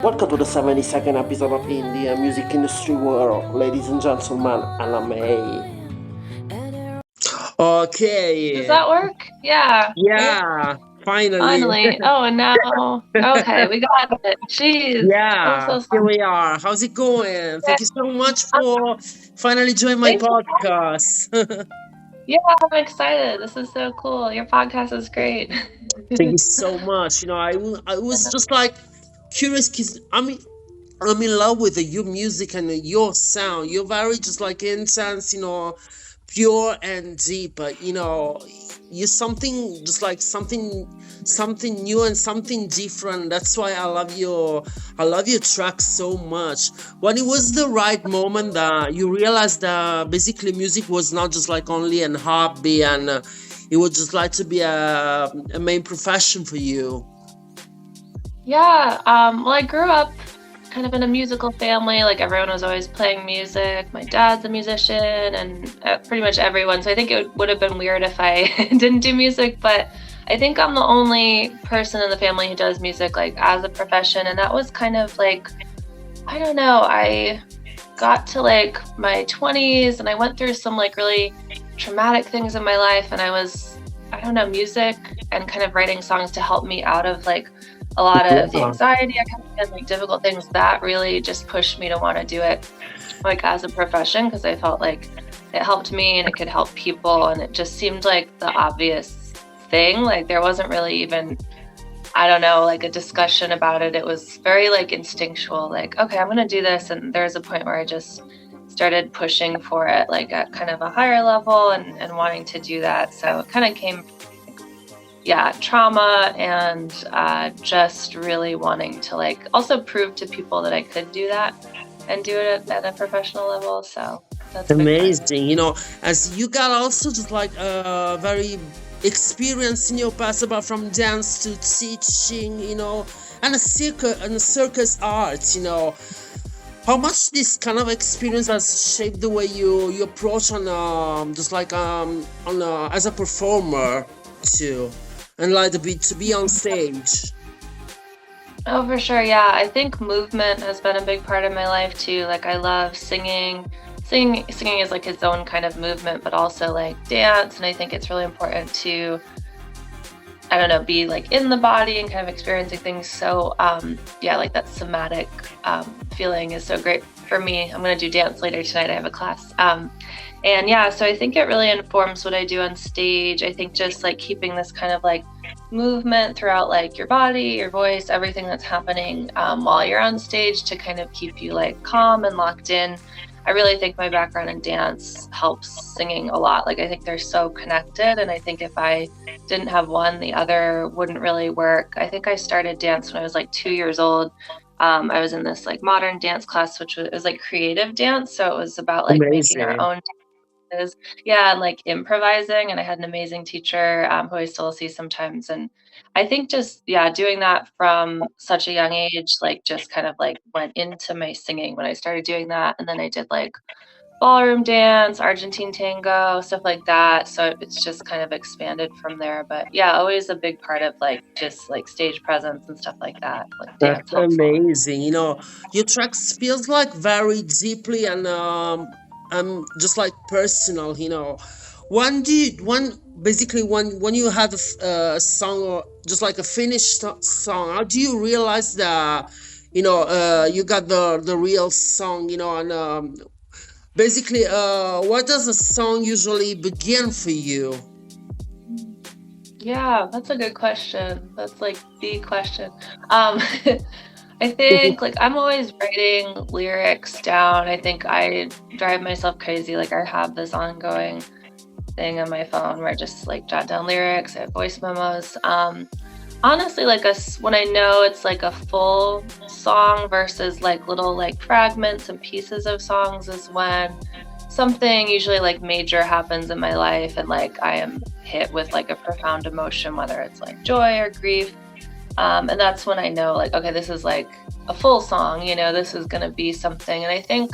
Welcome to the 72nd episode of India Music Industry World, ladies and gentlemen, LMA. Does Okay, that work? Yeah. yeah, finally. Finally. Oh, and now. Okay, we got it. Jeez. I'm Yeah, so here sorry. we are. How's it going? Yeah, Thank you so much for finally joining my thanks for podcast. Yeah, I'm excited. This is so cool. Your podcast is great. Thank you so much. I was just like curious because I'm in love with your music and your sound. You're very just like intense, pure and deep. But you're something just like something new and something different. That's why I love your track so much. When it was the right moment that you realized that basically music was not just like only an hobby and it would just like to be a main profession for you. Yeah, well, I grew up kind of in a musical family. Like everyone was always playing music. My dad's a musician, and pretty much everyone. So I think it would have been weird if I didn't do music, but I think I'm the only person in the family who does music like as a profession. And that was kind of like, I don't know, I got to like my 20s and I went through some like really traumatic things in my life, and I don't know, music and kind of writing songs to help me out of like a lot of the Yeah. anxiety I kind of had, like difficult things that really just pushed me to want to do it like as a profession, because I felt like it helped me and it could help people, and it just seemed like the obvious thing. Like there wasn't really even, I don't know, like a discussion about it. It was very like instinctual, like, okay, I'm going to do this. And there's a point where I just started pushing for it, like at kind of a higher level and wanting to do that. So it kind of came, yeah, trauma and just really wanting to like also prove to people that I could do that and do it at a professional level. So that's a big part. Amazing. As you got also just like very experienced in your past about from dance to teaching, and a circus art. How much this kind of experience has shaped the way you approach on just like on as a performer too, and like to be on stage. Oh, for sure. Yeah. I think movement has been a big part of my life too. Like I love singing. Singing is like its own kind of movement, but also like dance. And I think it's really important to, I don't know, be like in the body and kind of experiencing things. So yeah, like that somatic feeling is so great for me. I'm going to do dance later tonight. I have a class. And yeah, so I think it really informs what I do on stage. I think just like keeping this kind of like movement throughout like your body, your voice, everything that's happening while you're on stage to kind of keep you like calm and locked in. I really think my background in dance helps singing a lot. Like I think they're so connected, and I think if I didn't have one, the other wouldn't really work. I think I started dance when I was like 2 years old. I was in this like modern dance class, which was, it was like creative dance. So it was about like making our Amazing. own dances. Yeah, and like improvising. And I had an amazing teacher who I still see sometimes. And I think just, yeah, doing that from such a young age, like just kind of like went into my singing when I started doing that. And then I did like ballroom dance, Argentine tango, stuff like that. So it's just kind of expanded from there. But yeah, always a big part of like just like stage presence and stuff like that. Like dance That's helps a lot. amazing. Your tracks feels like very deeply and just like personal. When basically when you have a song or just like a finished song, how do you realize that you got the real song? And basically, what does a song usually begin for you? Yeah, that's a good question. That's like the question. Um, I think like I'm always writing lyrics down. I think I drive myself crazy. Like I have this ongoing thing on my phone where I just like jot down lyrics. I have voice memos. Honestly, like when I know it's like a full song versus like little like fragments and pieces of songs is when something usually like major happens in my life and like I am hit with like a profound emotion, whether it's like joy or grief. And that's when I know like, okay, this is like a full song, this is going to be something. And I think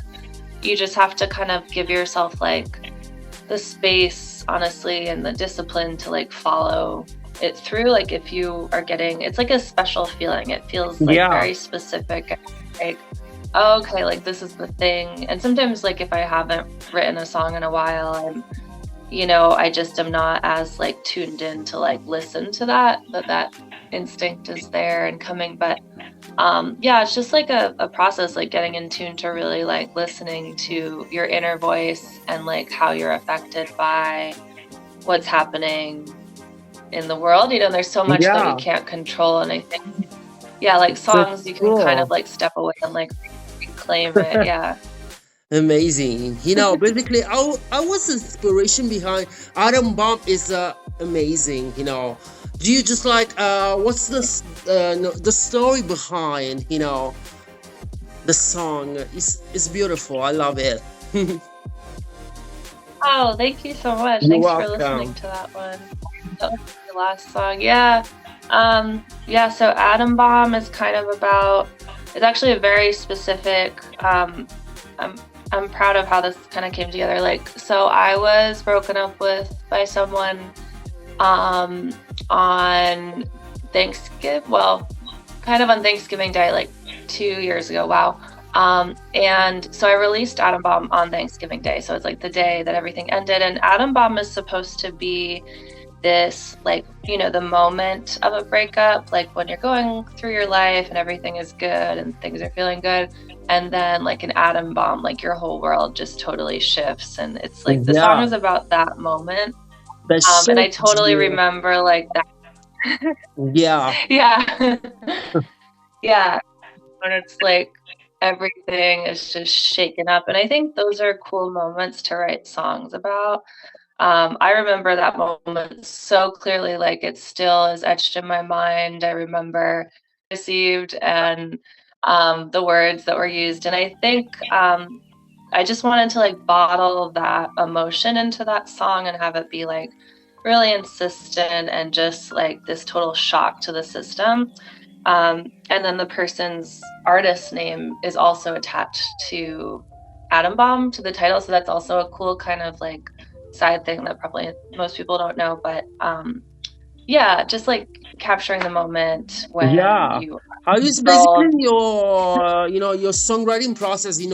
you just have to kind of give yourself like the space, honestly, and the discipline to like follow it through. Like if you are getting, it's like a special feeling. It feels like Yeah. very specific. Like, oh, okay, like this is the thing. And sometimes like if I haven't written a song in a while, I just am not as like tuned in to like listen to that instinct is there and coming. But yeah, it's just like a process, like getting in tune to really like listening to your inner voice and like how you're affected by what's happening in the world. There's so much that we Yeah. can't control. And I think, yeah, like That's songs, you can kind of cool. like step away and like reclaim it. Yeah. Amazing. Basically, I was inspiration behind Adam Bomb is amazing. Do you just like what's the story behind the song? Is beautiful. I love it. Oh, thank you so much. You're Thanks for listening welcome. to that one. That was the last song. Yeah. Yeah, so Atom Bomb is kind of about, it's actually a very specific, I'm proud of how this kind of came together. Like, so I was broken up with by someone on Thanksgiving, well, kind of on Thanksgiving Day, like 2 years ago. Wow. And so I released Atom Bomb on Thanksgiving Day. So it's like the day that everything ended. And Atom Bomb is supposed to be this, like, the moment of a breakup, like when you're going through your life and everything is good and things are feeling good. And then like an atom bomb, like your whole world just totally shifts. And it's like the song Yeah, is about that moment. that And I shapes totally you. remember like that. Yeah, Yeah. Yeah. When it's like everything is just shaken up. And I think those are cool moments to write songs about. I remember that moment so clearly, like it still is etched in my mind. I remember received and the words that were used. And I think I just wanted to like bottle that emotion into that song and have it be like really insistent and just like this total shock to the system. And then the person's artist name is also attached to Atom Bomb, to the title. So that's also a cool kind of like side thing that probably most people don't know. But yeah, just like capturing the moment when yeah. you How is basically girl. your songwriting process? You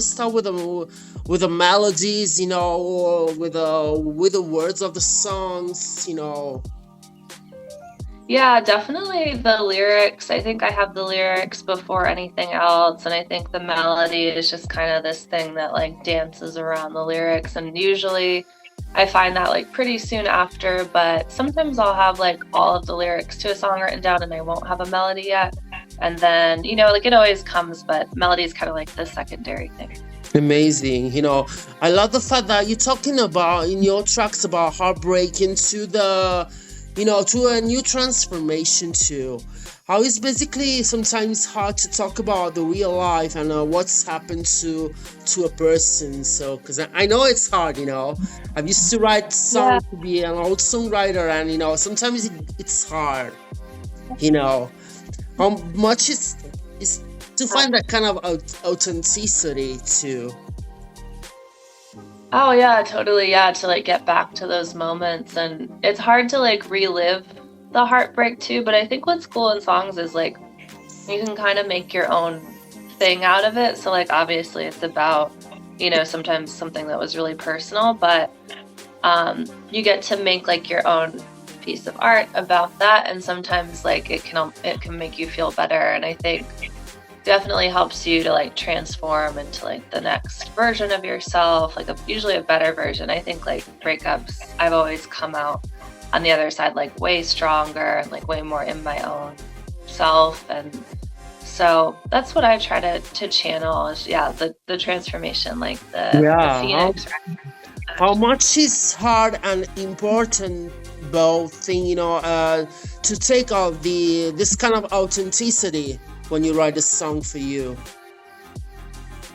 start with the melodies, or with the words of the songs. Yeah, definitely the lyrics. I think I have the lyrics before anything else. And I think the melody is just kind of this thing that like dances around the lyrics. And usually I find that like pretty soon after, but sometimes I'll have like all of the lyrics to a song written down and I won't have a melody yet. And then, like it always comes, but melody is kind of like the secondary thing. Amazing. I love the fact that you're talking about in your tracks about heartbreak into to a new transformation too. How it's basically sometimes hard to talk about the real life and what's happened to a person. So, because I know it's hard. I used to write Yeah. songs to be an old songwriter, and sometimes it's hard. You know, how much is to find that kind of authenticity too. Oh yeah, totally. Yeah, to like get back to those moments. And it's hard to like relive the heartbreak too, but I think what's cool in songs is like you can kind of make your own thing out of it. So like obviously it's about, sometimes something that was really personal, but you get to make like your own piece of art about that, and sometimes like it can make you feel better. And I think definitely helps you to like transform into like the next version of yourself, like usually a better version. I think like breakups, I've always come out on the other side like way stronger and like way more in my own self. And so that's what I try to channel is the transformation, like the Yeah. phoenix. How much is hard and important both thing, to take out this kind of authenticity when you write a song for you.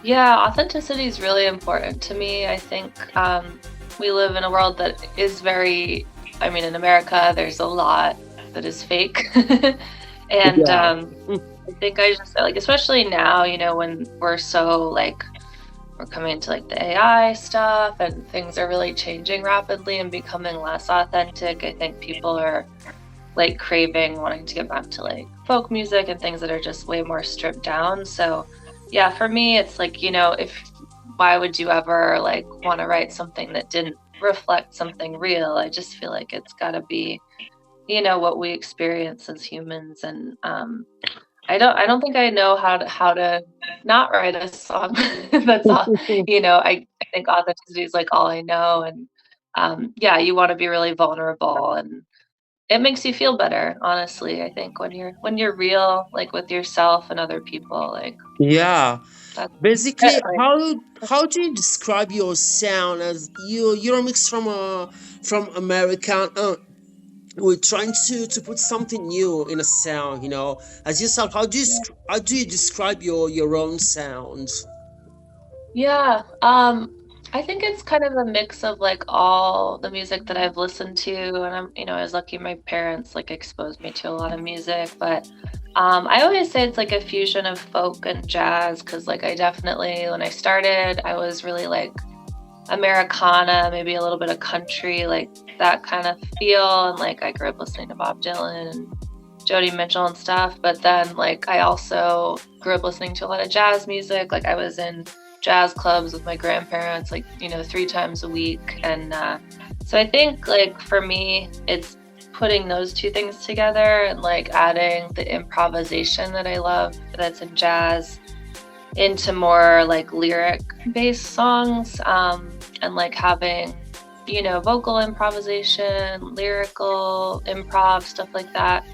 Yeah, authenticity is really important to me. I think we live in a world that is in America, there's a lot that is fake. And Yeah. I think I just like, especially now, when we're so like we're coming to like the AI stuff, and things are really changing rapidly and becoming less authentic. I think people are like craving wanting to get back to like folk music and things that are just way more stripped down. So yeah, for me, it's like, why would you ever like want to write something that didn't reflect something real? I just feel like it's got to be, what we experience as humans. And I don't think I know how to not write a song. That's all. I think authenticity is like all I know. And yeah, you want to be really vulnerable, and it makes you feel better, honestly. I think when you're real, like with yourself and other people, like Yeah. that's Basically, like, how do you describe your sound? As you're a mix from American. We're trying to put something new in a sound. As yourself, how do you describe your own sound? yeah. I think it's kind of a mix of like all the music that I've listened to, and I was lucky my parents like exposed me to a lot of music, but I always say it's like a fusion of folk and jazz, because like I definitely, when I started, I was really like Americana, maybe a little bit of country, like that kind of feel. And like I grew up listening to Bob Dylan and Joni Mitchell and stuff. But then like I also grew up listening to a lot of jazz music. Like I was in jazz clubs with my grandparents, like, 3 times a week. And so I think like for me, it's putting those two things together and like adding the improvisation that I love that's in jazz into more like lyric based songs, and like having vocal improvisation, lyrical improv, stuff like that.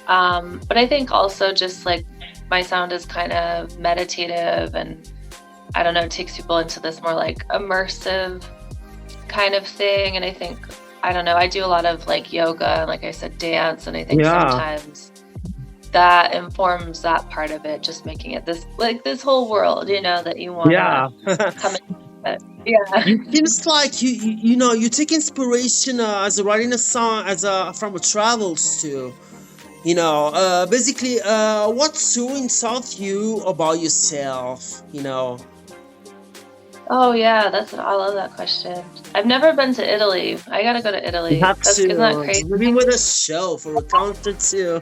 But I think also just like my sound is kind of meditative, and I don't know, it takes people into this more like immersive kind of thing. And I think, I don't know, I do a lot of like yoga and, like I said, dance, and I think Yeah. sometimes that informs that part of it, just making it this whole world, that you want Yeah. to come into it. Yeah. It seems like you take inspiration as a writing a song as from a travels too. Basically, what so insults you about yourself? Oh yeah, I love that question. I've never been to Italy. I gotta go to You Italy. have Isn't that to crazy? maybe with a show for a concert too.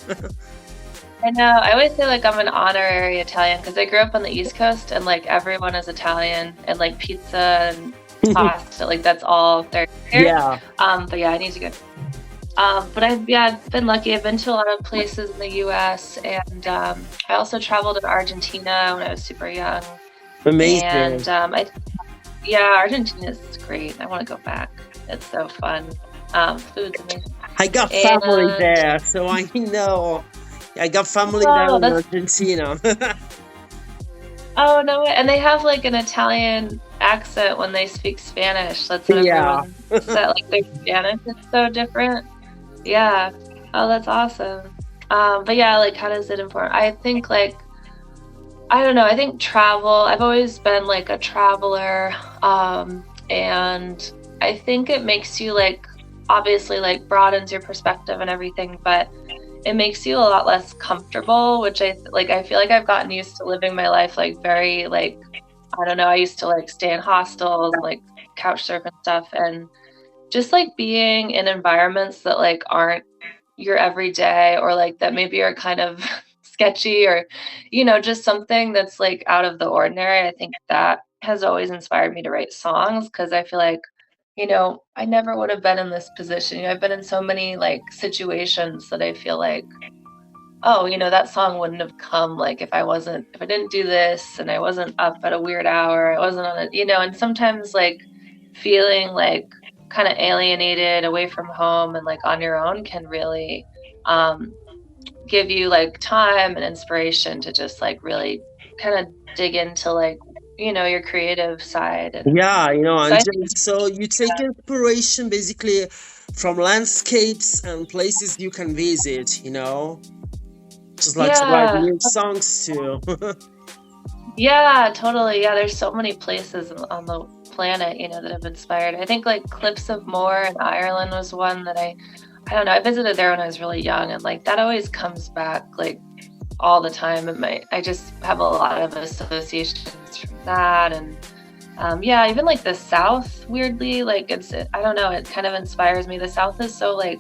I know. I always say like I'm an honorary Italian, because I grew up on the East Coast, and like everyone is Italian, and like pizza and pasta, like that's all they're here. Yeah. But yeah, I need to go. But I've been lucky. I've been to a lot of places in the US, and I also traveled in Argentina when I was super young. Amazing. And yeah, Argentina is great. I want to go back. It's so fun. Food's amazing. I got family And there, so I know. I got family there oh, in that's Argentina. oh no way. And they have like an Italian accent when they speak Spanish. That's what Yeah. everyone said. Like their Spanish is so different. Yeah. Oh, that's awesome. But yeah, like how does it inform? I think like, I don't know. I think travel, I've always been like a traveler. And I think it makes you like, obviously like broadens your perspective and everything, but it makes you a lot less comfortable, which I feel like I've gotten used to living my life like very like, I don't know, I used to like stay in hostels and like couch surf and stuff, and just like being in environments that like aren't your everyday, or like that maybe are kind of sketchy, or just something that's like out of the ordinary. I think that has always inspired me to write songs, because I feel like I never would have been in this position. I've been in so many like situations that I feel like, oh, that song wouldn't have come like if I didn't do this, and I wasn't up at a weird hour, I wasn't on it, and sometimes like feeling like kind of alienated away from home and like on your own can really give you like time and inspiration to just like really kind of dig into like, your creative side. And Yeah, so and I think, so you take inspiration basically from landscapes and places you can visit. Just like to write yeah, new songs too. yeah, totally. Yeah, there's so many places on the planet, that have inspired. I think like Cliffs of Moher in Ireland was one that I don't know, I visited there when I was really young, and like that always comes back like all the time. I just have a lot of associations from that. And Yeah, even like the South, weirdly, like I don't know, it kind of inspires me. The South is so like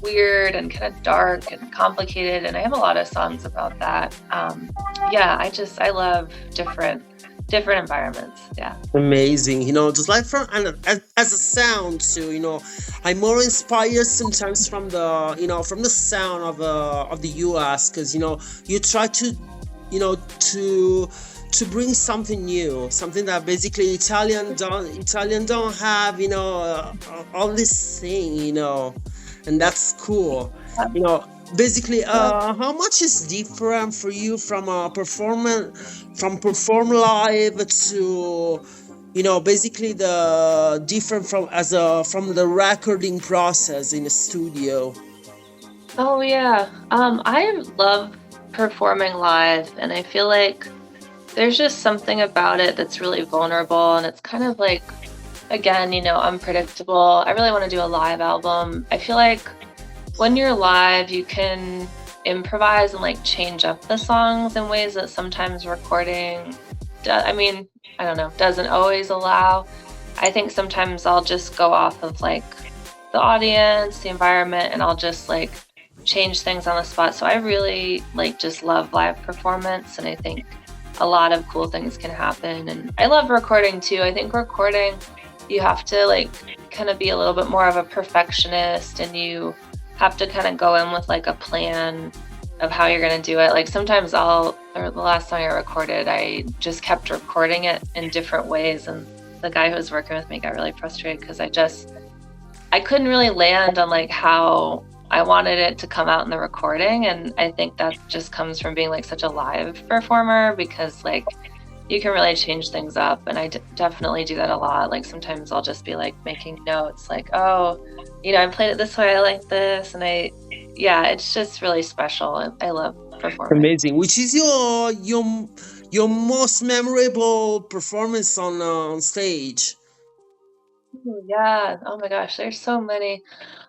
weird and kind of dark and complicated, and I have a lot of songs about that. Yeah, I love different environments. Yeah. Amazing, just like from and as a sound too. I'm more inspired sometimes from the sound of the U.S. because you try to to bring something new, something that basically Italian don't have, all this thing, and that's cool. you know Basically, how much is different for you from perform live to basically the different from the recording process in a studio. Oh yeah. I love performing live, and I feel like there's just something about it that's really vulnerable, and it's kind of like, again, unpredictable. I really want to do a live album. I feel like when you're live, you can improvise and like change up the songs in ways that sometimes recording, I mean, I don't know, doesn't always allow. I think sometimes I'll just go off of like the audience, the environment, and I'll just like change things on the spot. So I really like just love live performance, and I think a lot of cool things can happen. And I love recording too. I think recording, you have to like kind of be a little bit more of a perfectionist, and you have to kind of go in with like a plan of how you're going to do it. Like sometimes or the last song I recorded, I just kept recording it in different ways, and the guy who was working with me got really frustrated because I couldn't really land on like how I wanted it to come out in the recording. And I think that just comes from being like such a live performer, because like you can really change things up. And I definitely do that a lot. Like sometimes I'll just be like making notes like, oh, I played it this way, I like this. And it's just really special. I love performing. Amazing. Which is your most memorable performance on stage? Ooh, yeah. Oh my gosh, there's so many.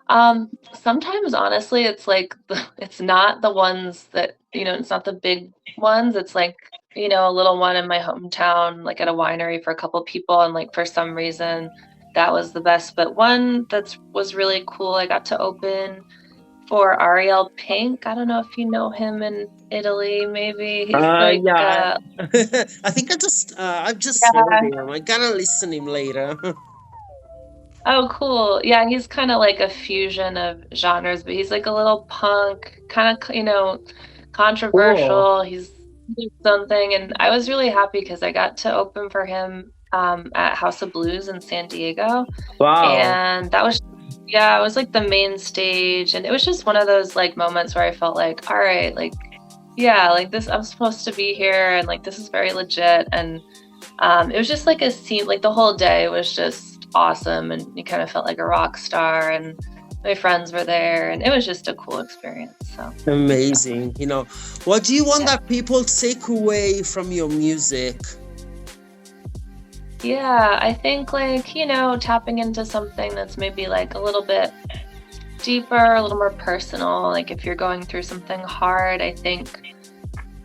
Sometimes honestly, it's like it's not the ones that, it's not the big ones. It's like, a little one in my hometown, like at a winery for a couple people, and like for some reason that was the best. But one was really cool, I got to open for Ariel Pink. I don't know if you know him in Italy, maybe. He's like Yeah. I think I've just heard yeah. him. I gotta listen him later. Oh, cool. Yeah, he's kind of like a fusion of genres, but he's like a little punk, kind of, Cool. controversial. He's something, and I was really happy because I got to open for him at House of Blues in San Diego, Wow. and that was, yeah, it was like the main stage, and it was just one of those like moments where I felt like, all right, like, yeah, like this, I'm supposed to be here, and like this is very legit, and it was just like a scene, like the whole day was just awesome, and you kind of felt like a rock star, and my friends were there, and it was just a cool experience. So yeah. Amazing. What do you want that people take away from your music? Yeah, I think like, tapping into something that's maybe like a little bit deeper, a little more personal. Like if you're going through something hard, I think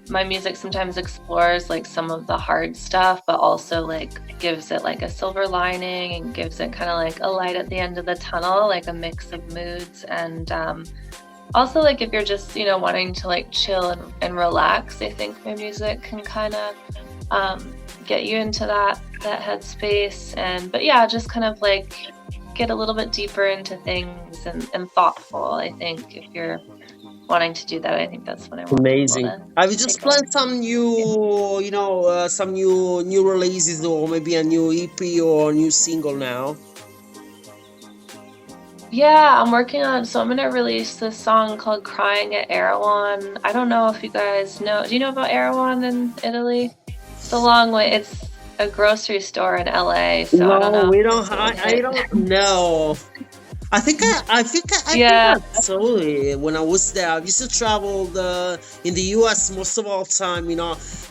my music sometimes explores like some of the hard stuff, but also like gives it like a silver lining and gives it kind of like a light at the end of the tunnel, like a mix of moods. And also like if you're just, wanting to like chill and relax, I think my music can kind of get you into that headspace. But yeah, just kind of like get a little bit deeper into things and thoughtful. I think if you're wanting to do that, I think that's what I want people Amazing. to Have you just take away. planned some new releases, or maybe a new EP or a new single now? Yeah, so I'm gonna release this song called Crying at Erewhon. I don't know if you guys know. Do you know about Erewhon in Italy? It's a long way. It's a grocery store in LA, so I don't No, know we if don't. it's a really I hit. don't know. I think Yeah. I saw it when I was there. I used to travel in the U.S. most of all time.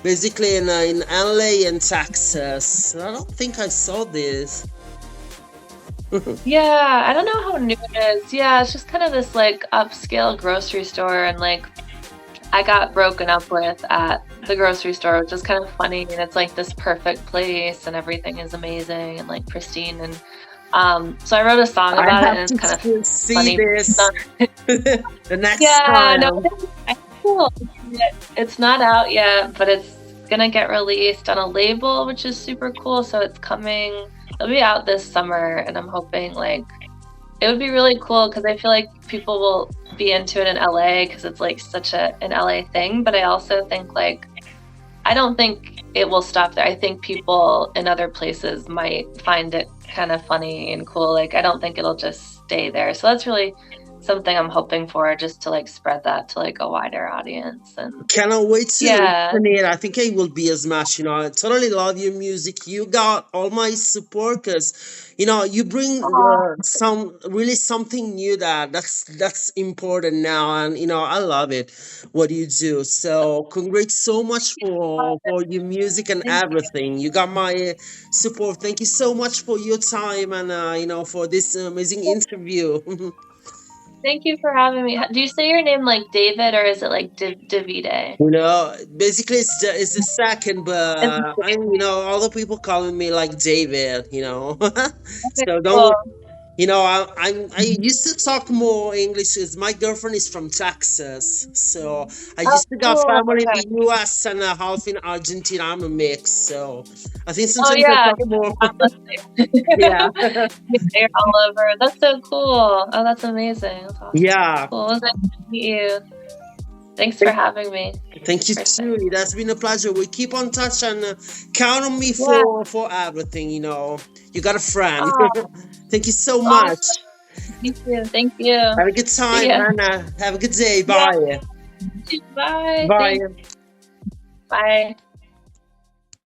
Basically in LA and Texas. I don't think I saw this. Yeah, I don't know how new it is. Yeah, it's just kind of this like upscale grocery store, and like I got broken up with at the grocery store, which is kind of funny. And it's like this perfect place and everything is amazing and like pristine. And so I wrote a song I about it, have and it's to kind of see funny. this the next Yeah, no, time. it's cool. It's not out yet, but it's gonna get released on a label, which is super cool. So it's coming, it'll be out this summer, and I'm hoping like it would be really cool because I feel like people will be into it in LA because it's like such an LA thing. But I also think like I don't think it will stop there. I think people in other places might find it kind of funny and cool. Like I don't think it'll just stay there. So that's really something I'm hoping for, just to like spread that to like a wider audience. And Cannot wait to yeah. listen it. I think I will be as much. I totally love your music. You got all my support because, you bring Oh, some really something new that's important now, and I love it what you do. So congrats so much for your music and thank you. everything. You got my support. Thank you so much for your time and for this amazing interview. Thank you for having me. Do you say your name like David, or is it like Davide? Basically, it's the second, It's but all the people calling me like David. okay, So cool. don't. I used to talk more English because my girlfriend is from Texas, so I Oh, used to got cool. family in Okay. the U.S. and half in Argentina. I'm a mix, so I think Oh sometimes I yeah, talk you're more. listening. Yeah, You're all over. That's so cool. Oh, that's amazing. That's awesome. yeah. Cool. It was nice to meet you. Thanks for having me. Thank you First too. thing. It has been a pleasure. We keep on touch and count on me Yeah. for everything. You got a friend. Oh, Thank you so much. awesome. Thank you. Thank you. Have a good See time, ya. and have a good day. Yeah. Bye. Bye. Bye. Thanks. Bye.